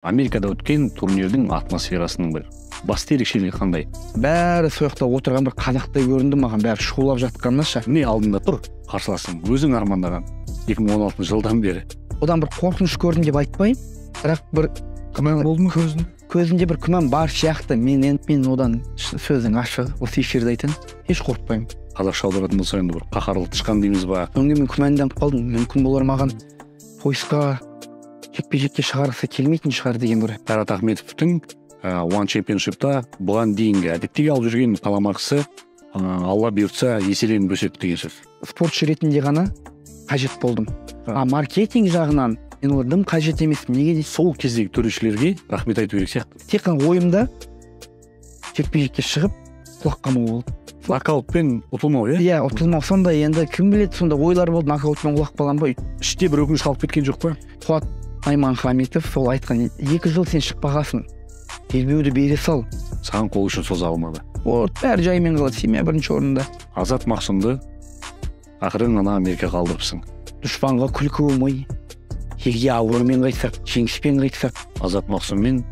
Америкада өткен турнирдің атмосферасының бір басты ерекшелігі қандай? Бәрі сол жақта отырған бір қазақтай көрінді маған, бәрі шулап жатқаннан Не алдында тұр, қарсыласың, өзің армандаған 2016 жылдан бері. Одан бір қорқыныш көрдім деп айтпаймын, бірақ бір Күмән болды ма көзінде бір күмән бар сияқты. Мен одан сөздің ашық, осы эфирде айтайын, еш қорықпаймын. Қазақша аударатын болса енді бір қаһарлы тышқан дейміз ба? Соңында мен күмәнданып қалдым, мүмкін болар маған поисқа жекпе-жекке шығарғысы келмейтін шығар деген бір. Қайрат Ахметовтың One Championship'та бұған дейінгі әдеттегі алып жүрген қаламақысы Алла бұйыртса еселеніп өседі деген сөз. Спортшы ретінде ғана қажет болдым. Маркетинг жағынан мен олардың қажет емес. Неге дейді? Сол кездегі төрешілерге рахмет айту керек сияқты. Тек қана ойымда жекпе-жекке шығып құлақ қамау болды. Нокаутпен ұтылмау, Иә, ұтылмау. Сонда енді кім біледі, сонда ойлар болды, нокаутпен құлақ қалам ба? Іште бір өкініш қалып кеткен жоқ па? Қуат Айманхаметов сол айтқан, 2 жыл сен шықпағасын, белбеуді бере сал. Саған қол үшін соза алмады. Бәрі жаймен қалады, семья бірінші орында. Азат Мақсымды ақырын ана Америкаға қалдырыпсың. Дұшпанға күлкі болмай, елге ауырмен қайтсақ, жеңіспен қайтсақ. Азат Мақсым мен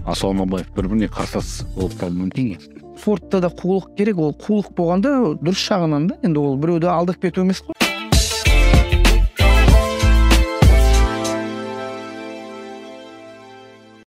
Асыл Алмабаев бір-біріне қарсылас болып қалуы мүмкін бе? Спортта да қулық керек, ол қулық болғанда дұрыс жағынан да, енді ол біреуді алдап кету емес қой.